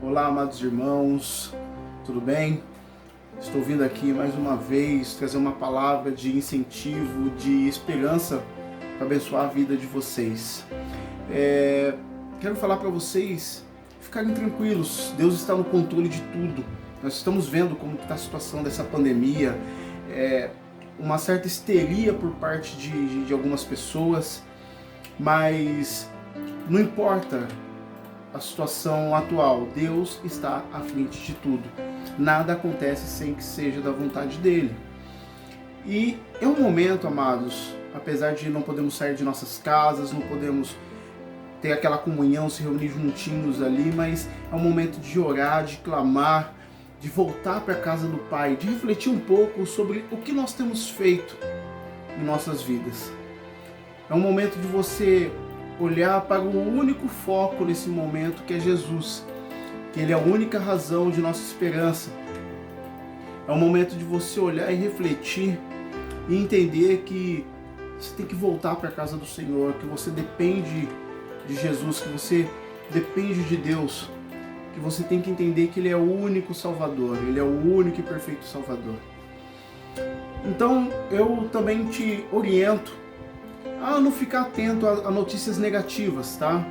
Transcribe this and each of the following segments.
Olá, amados irmãos, tudo bem? Estou vindo aqui mais uma vez trazer uma palavra de incentivo, de esperança para abençoar a vida de vocês. Quero falar para vocês ficarem tranquilos, Deus está no controle de tudo. Nós estamos vendo como está a situação dessa pandemia, uma certa histeria por parte de algumas pessoas, mas não importa a situação atual, Deus está à frente de tudo. Nada acontece sem que seja da vontade dele. E é um momento, amados, apesar de não podermos sair de nossas casas, não podemos ter aquela comunhão, se reunir juntinhos ali, mas é um momento de orar, de clamar, de voltar para a casa do Pai, de refletir um pouco sobre o que nós temos feito em nossas vidas. É um momento de você olhar para o único foco nesse momento, que é Jesus, que Ele é a única razão de nossa esperança. É um momento de você olhar e refletir e entender que você tem que voltar para a casa do Senhor, que você depende de Jesus, que você depende de Deus, que você tem que entender que Ele é o único Salvador, Ele é o único e perfeito Salvador. Então eu também te oriento a não ficar atento a notícias negativas, tá?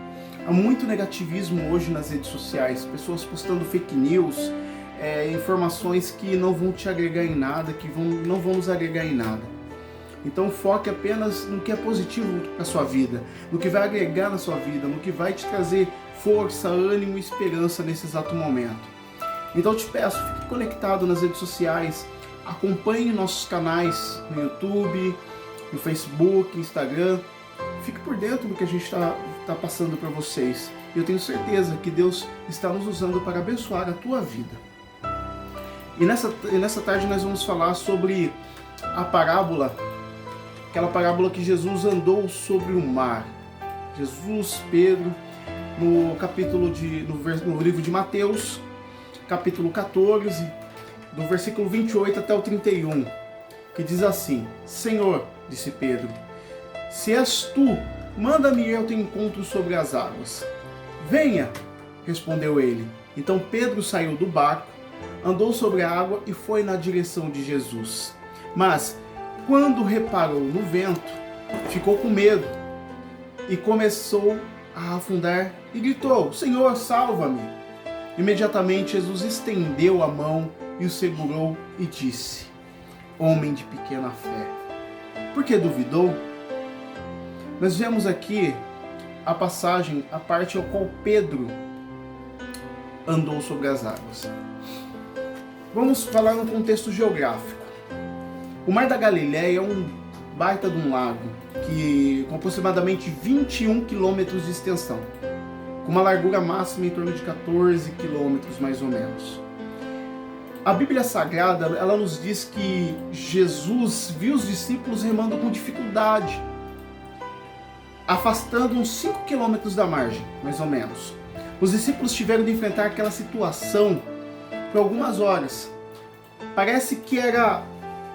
Há muito negativismo hoje nas redes sociais, pessoas postando fake news, informações que não vão te agregar em nada, não vão nos agregar em nada. Então foque apenas no que é positivo para a sua vida, no que vai agregar na sua vida, no que vai te trazer força, ânimo e esperança nesse exato momento. Então eu te peço, fique conectado nas redes sociais, acompanhe nossos canais no YouTube, no Facebook, Instagram, fique por dentro do que a gente está passando para vocês. Eu tenho certeza que Deus está nos usando para abençoar a tua vida. E nessa tarde nós vamos falar sobre a parábola, aquela parábola que Jesus andou sobre o mar. Jesus, Pedro, no livro de Mateus, capítulo 14, do versículo 28 até o 31, que diz assim: Senhor, disse Pedro, se és tu, manda-me ir ao teu encontro sobre as águas. Venha, respondeu ele. Então Pedro saiu do barco, andou sobre a água e foi na direção de Jesus. Mas, quando reparou no vento, ficou com medo e começou a afundar e gritou: Senhor, salva-me! Imediatamente Jesus estendeu a mão e o segurou e disse: Homem de pequena fé, por que duvidou? Nós vemos aqui a passagem, a parte ao qual Pedro andou sobre as águas. Vamos falar no contexto geográfico. O Mar da Galileia é um baita de um lago, com aproximadamente 21 quilômetros de extensão, com uma largura máxima em torno de 14 quilômetros mais ou menos. A Bíblia Sagrada, ela nos diz que Jesus viu os discípulos remando com dificuldade, afastando uns 5 quilômetros da margem, mais ou menos. Os discípulos tiveram de enfrentar aquela situação por algumas horas. Parece que era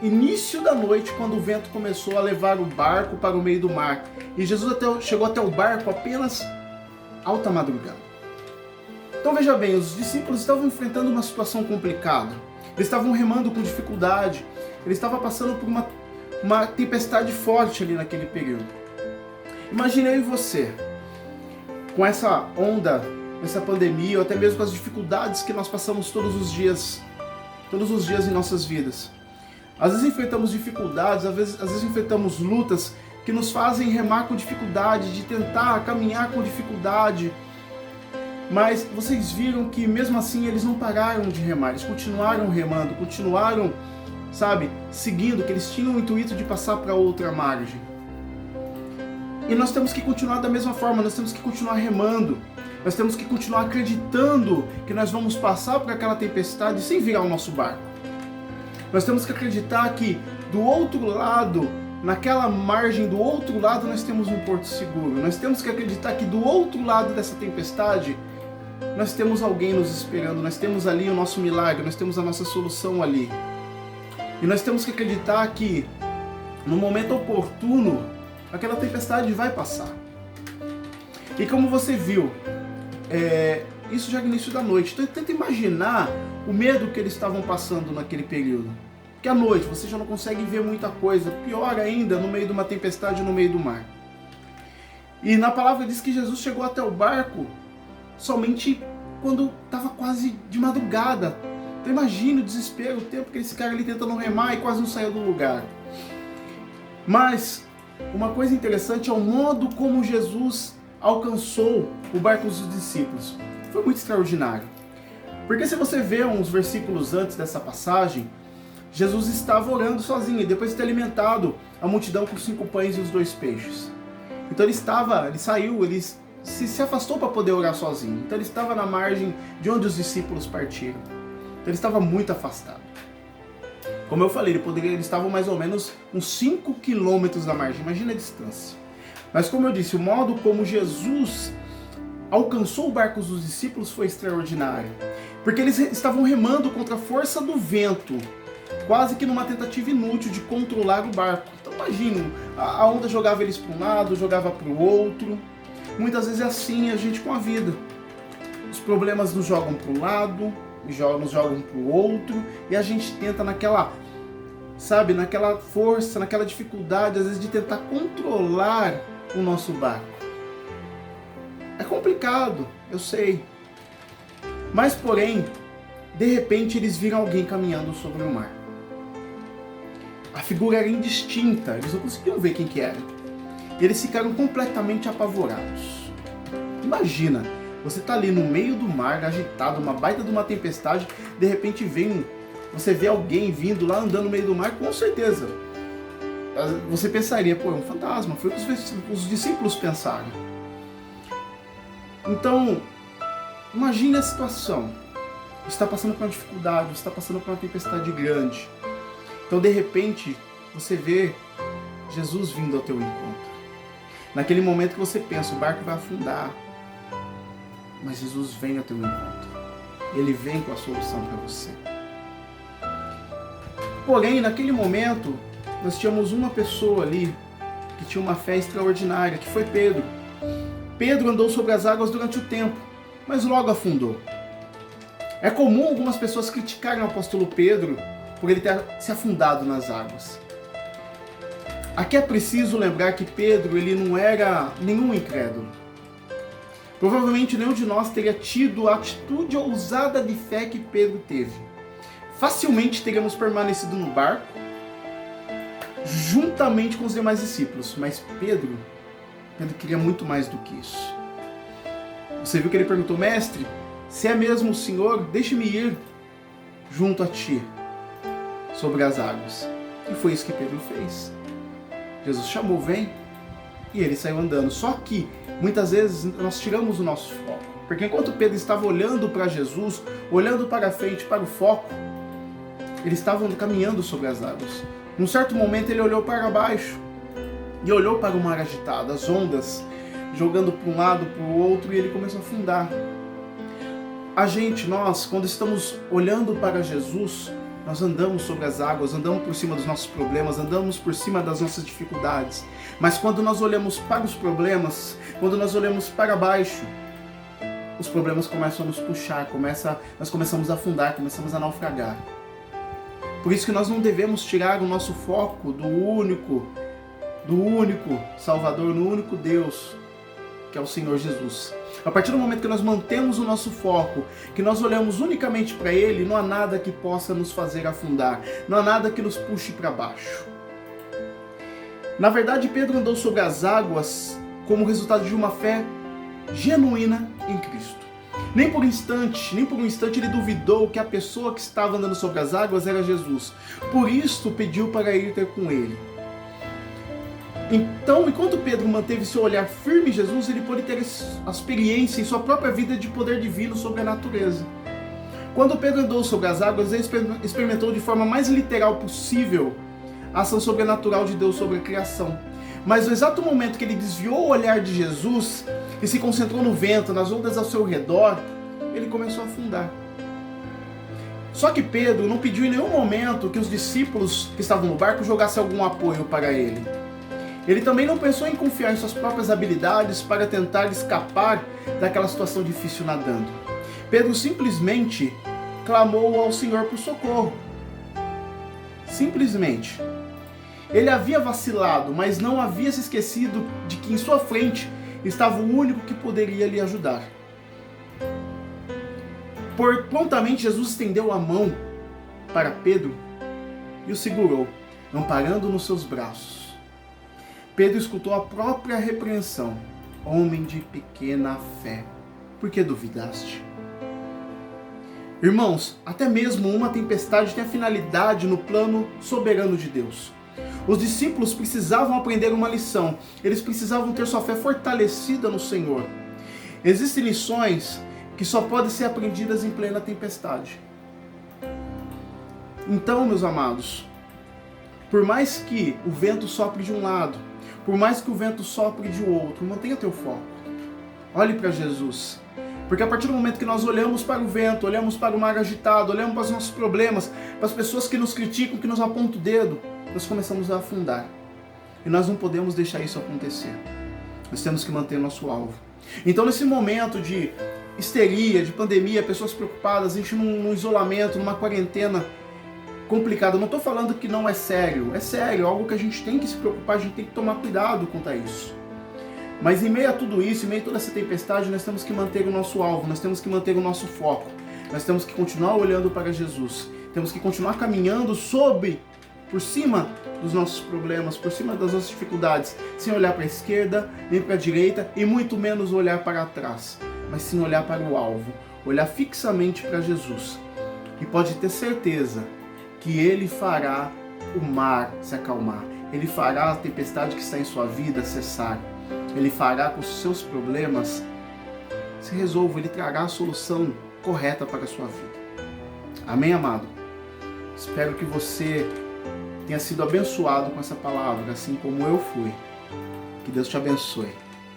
início da noite quando o vento começou a levar o barco para o meio do mar. E Jesus chegou até o barco apenas alta madrugada. Então veja bem, os discípulos estavam enfrentando uma situação complicada. Eles estavam remando com dificuldade. Eles estavam passando por uma tempestade forte ali naquele período. Imagine eu e você, com essa onda, essa pandemia, ou até mesmo com as dificuldades que nós passamos todos os dias em nossas vidas. Às vezes enfrentamos dificuldades, às vezes enfrentamos lutas que nos fazem remar com dificuldade, de tentar caminhar com dificuldade. Mas vocês viram que mesmo assim eles não pararam de remar, eles continuaram remando, continuaram, seguindo, que eles tinham o intuito de passar para outra margem. E nós temos que continuar da mesma forma, nós temos que continuar remando, nós temos que continuar acreditando que nós vamos passar por aquela tempestade sem virar o nosso barco. Nós temos que acreditar que do outro lado, naquela margem do outro lado, nós temos um porto seguro. Nós temos que acreditar que do outro lado dessa tempestade, nós temos alguém nos esperando, nós temos ali o nosso milagre, nós temos a nossa solução ali. E nós temos que acreditar que no momento oportuno, aquela tempestade vai passar. E como você viu, isso já no início da noite. Então tenta imaginar o medo que eles estavam passando naquele período. Porque à noite você já não consegue ver muita coisa, pior ainda, no meio de uma tempestade no meio do mar. E na palavra diz que Jesus chegou até o barco somente quando estava quase de madrugada. Então imagine o desespero, o tempo que eles ficaram ali tentando remar e quase não saiu do lugar. Mas uma coisa interessante é o modo como Jesus alcançou o barco dos discípulos. Foi muito extraordinário. Porque se você vê uns versículos antes dessa passagem, Jesus estava orando sozinho, e depois de ter alimentado a multidão com os 5 pães e os 2 peixes. Então ele saiu, ele se afastou para poder orar sozinho. Então ele estava na margem de onde os discípulos partiram. Então ele estava muito afastado. Como eu falei, eles estavam mais ou menos uns 5 quilômetros da margem, imagina a distância. Mas como eu disse, o modo como Jesus alcançou o barco dos discípulos foi extraordinário. Porque eles estavam remando contra a força do vento, quase que numa tentativa inútil de controlar o barco. Então imagina, a onda jogava eles para um lado, jogava para o outro. Muitas vezes é assim a gente com a vida. Os problemas nos jogam para um lado, nos jogam para o outro, e a gente tenta naquela força, naquela dificuldade, às vezes, de tentar controlar o nosso barco. É complicado, eu sei. Mas, porém, de repente eles viram alguém caminhando sobre o mar. A figura era indistinta, eles não conseguiam ver quem que era. E eles ficaram completamente apavorados. Imagina, você tá ali no meio do mar, agitado, uma baita de uma tempestade, de repente você vê alguém vindo lá andando no meio do mar, com certeza. Você pensaria, pô, é um fantasma, foi o que os discípulos pensaram. Então, imagine a situação. Você está passando por uma dificuldade, você está passando por uma tempestade grande. Então, de repente, você vê Jesus vindo ao teu encontro. Naquele momento que você pensa, o barco vai afundar. Mas Jesus vem ao teu encontro. Ele vem com a solução para você. Porém, naquele momento, nós tínhamos uma pessoa ali que tinha uma fé extraordinária, que foi Pedro. Pedro andou sobre as águas durante o tempo, mas logo afundou. É comum algumas pessoas criticarem o apóstolo Pedro por ele ter se afundado nas águas. Aqui é preciso lembrar que Pedro ele não era nenhum incrédulo. Provavelmente nenhum de nós teria tido a atitude ousada de fé que Pedro teve. Facilmente teríamos permanecido no barco, juntamente com os demais discípulos. Mas Pedro queria muito mais do que isso. Você viu que ele perguntou, mestre, se é mesmo o Senhor, deixe-me ir junto a ti sobre as águas. E foi isso que Pedro fez. Jesus chamou, vem, e ele saiu andando. Só que, muitas vezes, nós tiramos o nosso foco. Porque enquanto Pedro estava olhando para Jesus, olhando para frente, para o foco, eles estavam caminhando sobre as águas. Num certo momento, ele olhou para baixo e olhou para o mar agitado, as ondas jogando para um lado, para o outro, e ele começou a afundar. Nós, quando estamos olhando para Jesus, nós andamos sobre as águas, andamos por cima dos nossos problemas, andamos por cima das nossas dificuldades. Mas quando nós olhamos para os problemas, quando nós olhamos para baixo, os problemas começam a nos puxar, nós começamos a afundar, começamos a naufragar. Por isso que nós não devemos tirar o nosso foco do único Salvador, no único Deus, que é o Senhor Jesus. A partir do momento que nós mantemos o nosso foco, que nós olhamos unicamente para Ele, não há nada que possa nos fazer afundar, não há nada que nos puxe para baixo. Na verdade, Pedro andou sobre as águas como resultado de uma fé genuína em Cristo. Nem por um instante ele duvidou que a pessoa que estava andando sobre as águas era Jesus. Por isso pediu para ir ter com ele. Então, enquanto Pedro manteve seu olhar firme em Jesus, ele pôde ter a experiência em sua própria vida de poder divino sobre a natureza. Quando Pedro andou sobre as águas, ele experimentou de forma mais literal possível a ação sobrenatural de Deus sobre a criação. Mas no exato momento que ele desviou o olhar de Jesus e se concentrou no vento, nas ondas ao seu redor, ele começou a afundar. Só que Pedro não pediu em nenhum momento que os discípulos que estavam no barco jogassem algum apoio para ele. Ele também não pensou em confiar em suas próprias habilidades para tentar escapar daquela situação difícil nadando. Pedro simplesmente clamou ao Senhor por socorro. Simplesmente. Ele havia vacilado, mas não havia se esquecido de que em sua frente estava o único que poderia lhe ajudar. Prontamente Jesus estendeu a mão para Pedro e o segurou, amparando nos seus braços. Pedro escutou a própria repreensão. Homem de pequena fé, por que duvidaste? Irmãos, até mesmo uma tempestade tem a finalidade no plano soberano de Deus. Os discípulos precisavam aprender uma lição. Eles precisavam ter sua fé fortalecida no Senhor. Existem lições que só podem ser aprendidas em plena tempestade. Então, meus amados, por mais que o vento sopre de um lado, por mais que o vento sopre de outro, mantenha teu foco. Olhe para Jesus. Porque a partir do momento que nós olhamos para o vento, olhamos para o mar agitado, olhamos para os nossos problemas, para as pessoas que nos criticam, que nos apontam o dedo, nós começamos a afundar. E nós não podemos deixar isso acontecer. Nós temos que manter nosso alvo. Então, nesse momento de histeria, de pandemia, pessoas preocupadas, a gente num isolamento, numa quarentena complicada. Eu não estou falando que não é sério. É sério, é algo que a gente tem que se preocupar, a gente tem que tomar cuidado quanto a isso. Mas em meio a tudo isso, em meio a toda essa tempestade, nós temos que manter o nosso alvo, nós temos que manter o nosso foco. Nós temos que continuar olhando para Jesus. Temos que continuar caminhando por cima dos nossos problemas, por cima das nossas dificuldades, sem olhar para a esquerda, nem para a direita e muito menos olhar para trás, mas sim olhar para o alvo, olhar fixamente para Jesus. E pode ter certeza que Ele fará o mar se acalmar, Ele fará a tempestade que está em sua vida cessar. Ele fará com que os seus problemas se resolvam, Ele trará a solução correta para a sua vida. Amém, amado? Espero que você tenha sido abençoado com essa palavra, assim como eu fui. Que Deus te abençoe.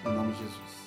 Em nome de Jesus.